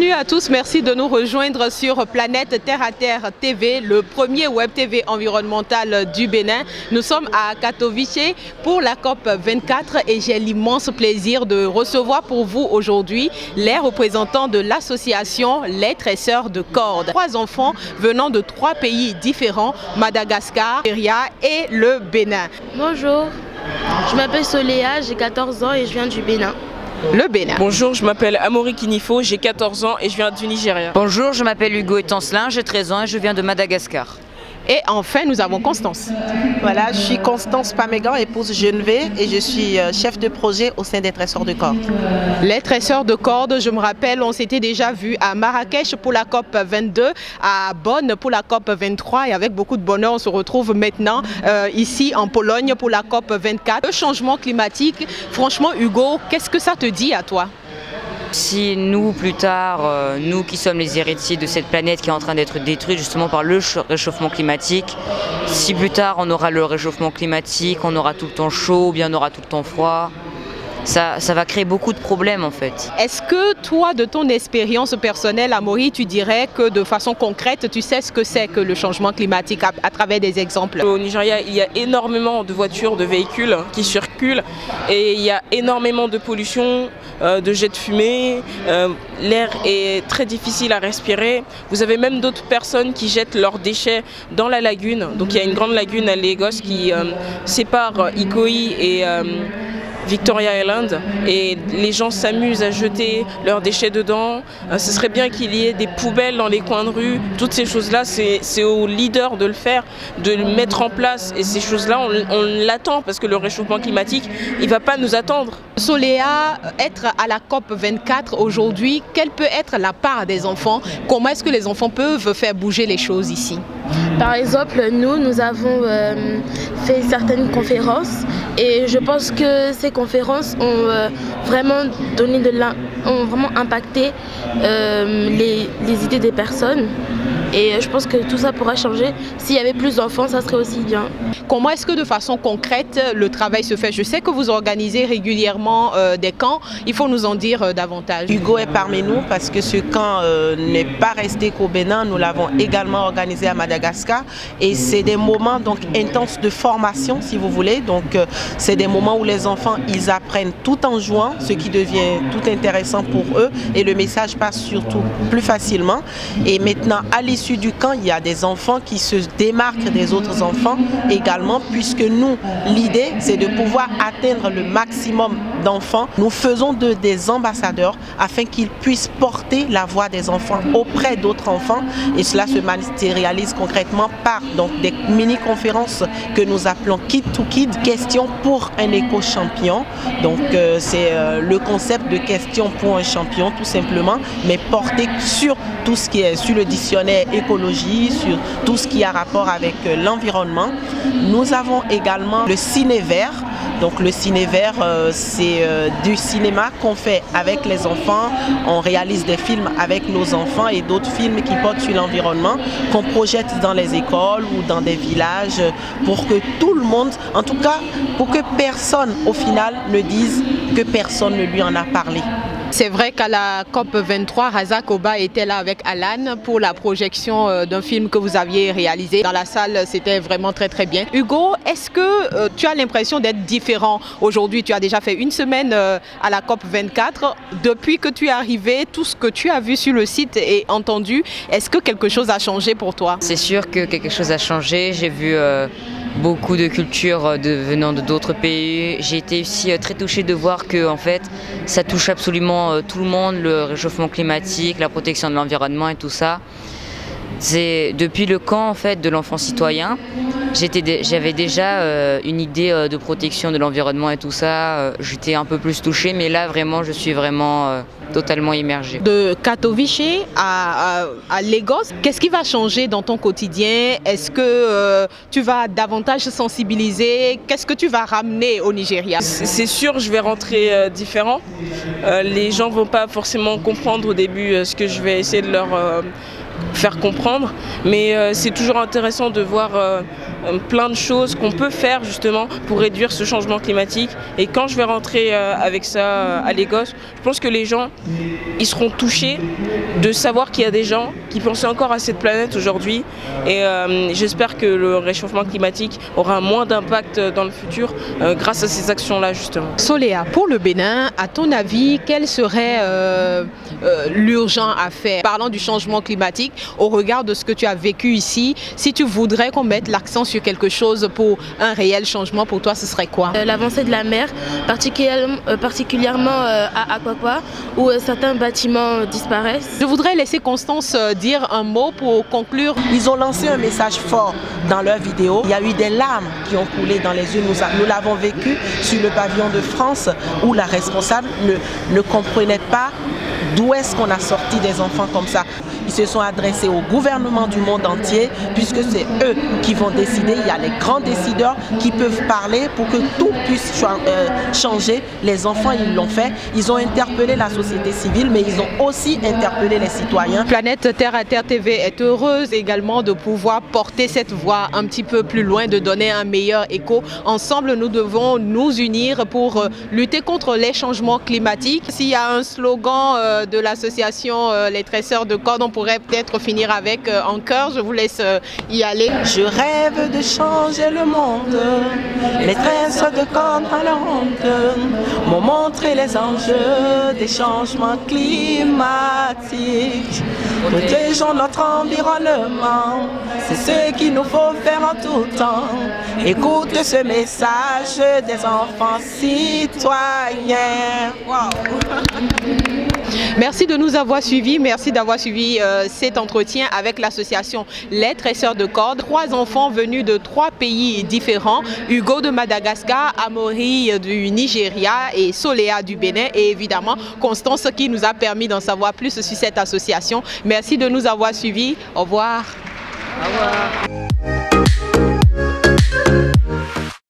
Salut à tous, merci de nous rejoindre sur Planète Terre à Terre TV, le premier web TV environnemental du Bénin. Nous sommes à Katowice pour la COP 24 et j'ai l'immense plaisir de recevoir pour vous aujourd'hui les représentants de l'association Les Tresseurs de Cordes. 3 enfants venant de 3 pays différents, Madagascar, Nigeria et le Bénin. Bonjour, je m'appelle Soléa, j'ai 14 ans et je viens du Bénin. Le Bénin. Bonjour, je m'appelle Amaury Kinifo, j'ai 14 ans et je viens du Nigeria. Bonjour, je m'appelle Hugo Etancelin, j'ai 13 ans et je viens de Madagascar. Et enfin, nous avons Constance. Voilà, je suis Constance Pamégan, épouse Geneviève et je suis chef de projet au sein des Tresseurs de Cordes. Les Tresseurs de Cordes, je me rappelle, on s'était déjà vu à Marrakech pour la COP 22, à Bonn pour la COP 23 et avec beaucoup de bonheur, on se retrouve maintenant ici en Pologne pour la COP 24. Le changement climatique, franchement Hugo, qu'est-ce que ça te dit à toi ? Si nous, plus tard, nous qui sommes les héritiers de cette planète qui est en train d'être détruite justement par le réchauffement climatique, si plus tard on aura le réchauffement climatique, on aura tout le temps chaud ou bien on aura tout le temps froid, ça va créer beaucoup de problèmes en fait. Est-ce que toi, de ton expérience personnelle, Amaury, tu dirais que de façon concrète, tu sais ce que c'est que le changement climatique à travers des exemples? Au Nigeria, il y a énormément de voitures, de véhicules qui circulent et il y a énormément de pollution, de jets de fumée. L'air est très difficile à respirer. Vous avez même d'autres personnes qui jettent leurs déchets dans la lagune. Donc il y a une grande lagune à Lagos qui sépare Ikoyi et Victoria Island et les gens s'amusent à jeter leurs déchets dedans. Ce serait bien qu'il y ait des poubelles dans les coins de rue. Toutes ces choses-là, c'est aux leaders de le faire, de le mettre en place. Et ces choses-là, on l'attend parce que le réchauffement climatique, il ne va pas nous attendre. Soléa, être à la COP 24 aujourd'hui, quelle peut être la part des enfants? Comment est-ce que les enfants peuvent faire bouger les choses ici? Par exemple, nous avons fait certaines conférences et je pense que ces conférences ont vraiment impacté les idées des personnes. Et je pense que tout ça pourra changer. S'il y avait plus d'enfants, ça serait aussi bien. Comment est-ce que de façon concrète le travail se fait? Je sais que vous organisez régulièrement des camps. Il faut nous en dire davantage. Hugo est parmi nous parce que ce camp n'est pas resté qu'au Bénin. Nous l'avons également organisé à Madagascar. Et c'est des moments donc intenses de formation, si vous voulez. Donc c'est des moments où les enfants, ils apprennent tout en jouant, ce qui devient tout intéressant pour eux. Et le message passe surtout plus facilement. Et maintenant, à l'issue du camp, il y a des enfants qui se démarquent des autres enfants également, puisque nous, l'idée, c'est de pouvoir atteindre le maximum d'enfants. Nous faisons des ambassadeurs afin qu'ils puissent porter la voix des enfants auprès d'autres enfants et cela se matérialise concrètement par donc, des mini-conférences que nous appelons Kid to Kid, questions pour un éco-champion. Donc c'est le concept de questions pour un champion tout simplement, mais porté sur tout ce qui est sur le dictionnaire écologie, sur tout ce qui a rapport avec l'environnement. Nous avons également le ciné-vert. Donc le ciné-vert, c'est du cinéma qu'on fait avec les enfants. On réalise des films avec nos enfants et d'autres films qui portent sur l'environnement, qu'on projette dans les écoles ou dans des villages pour que tout le monde, en tout cas pour que personne au final ne dise que personne ne lui en a parlé. C'est vrai qu'à la COP 23, Razak Oba était là avec Alan pour la projection d'un film que vous aviez réalisé. Dans la salle, c'était vraiment très bien. Hugo, est-ce que tu as l'impression d'être différent aujourd'hui? Tu as déjà fait une semaine à la COP 24. Depuis que tu es arrivé, tout ce que tu as vu sur le site et entendu, est-ce que quelque chose a changé pour toi? C'est sûr que quelque chose a changé. J'ai vu beaucoup de cultures venant d'autres pays. J'ai été aussi très touchée de voir que en fait, ça touche absolument tout le monde, le réchauffement climatique, la protection de l'environnement et tout ça. C'est depuis le camp en fait de l'enfant citoyen, j'avais déjà une idée de protection de l'environnement et tout ça. J'étais un peu plus touchée, mais là vraiment, je suis vraiment totalement immergée. De Katowice à Lagos, qu'est-ce qui va changer dans ton quotidien? Est-ce que tu vas davantage sensibiliser? Qu'est-ce que tu vas ramener au Nigeria? C'est sûr, je vais rentrer différent. Les gens ne vont pas forcément comprendre au début ce que je vais essayer de leur faire comprendre, mais c'est toujours intéressant de voir plein de choses qu'on peut faire justement pour réduire ce changement climatique. Et quand je vais rentrer avec ça à Lagos, je pense que les gens ils seront touchés de savoir qu'il y a des gens qui pensaient encore à cette planète aujourd'hui. Et j'espère que le réchauffement climatique aura moins d'impact dans le futur grâce à ces actions-là justement. Soléa, pour le Bénin, à ton avis, quel serait l'urgent à faire? Parlant du changement climatique, au regard de ce que tu as vécu ici, si tu voudrais qu'on mette l'accent sur quelque chose pour un réel changement, pour toi, ce serait quoi? L'avancée de la mer, particulièrement à Apapa, où certains bâtiments disparaissent. Je voudrais laisser Constance dire un mot pour conclure. Ils ont lancé un message fort dans leur vidéo. Il y a eu des larmes qui ont coulé dans les yeux. Nous l'avons vécu sur le pavillon de France où la responsable ne comprenait pas d'où est-ce qu'on a sorti des enfants comme ça. Ils se sont adressés au gouvernement du monde entier puisque c'est eux qui vont décider. Il y a les grands décideurs qui peuvent parler pour que tout puisse changer. Les enfants, ils l'ont fait. Ils ont interpellé la société civile, mais ils ont aussi interpellé les citoyens. Planète Terre à Terre TV est heureuse également de pouvoir porter cette voix un petit peu plus loin, de donner un meilleur écho. Ensemble, nous devons nous unir pour lutter contre les changements climatiques. S'il y a un slogan de l'association Les Tresseurs de Cordes, on pourrait peut-être finir avec en chœur. Je vous laisse y aller. Je rêve de changer le monde, les tresseurs de cordes à la honte m'ont montré les enjeux des changements climatiques. Protégeons notre environnement, c'est ce qu'il nous faut faire en tout temps. Écoute ce message des enfants citoyens. Wow. Merci de nous avoir suivis, merci d'avoir suivi cet entretien avec l'association Les Tresseurs de Cordes. 3 enfants venus de 3 pays différents, Hugo de Madagascar, Amaury du Nigeria et Soléa du Bénin, et évidemment Constance qui nous a permis d'en savoir plus sur cette association. Merci de nous avoir suivis, au revoir. Au revoir.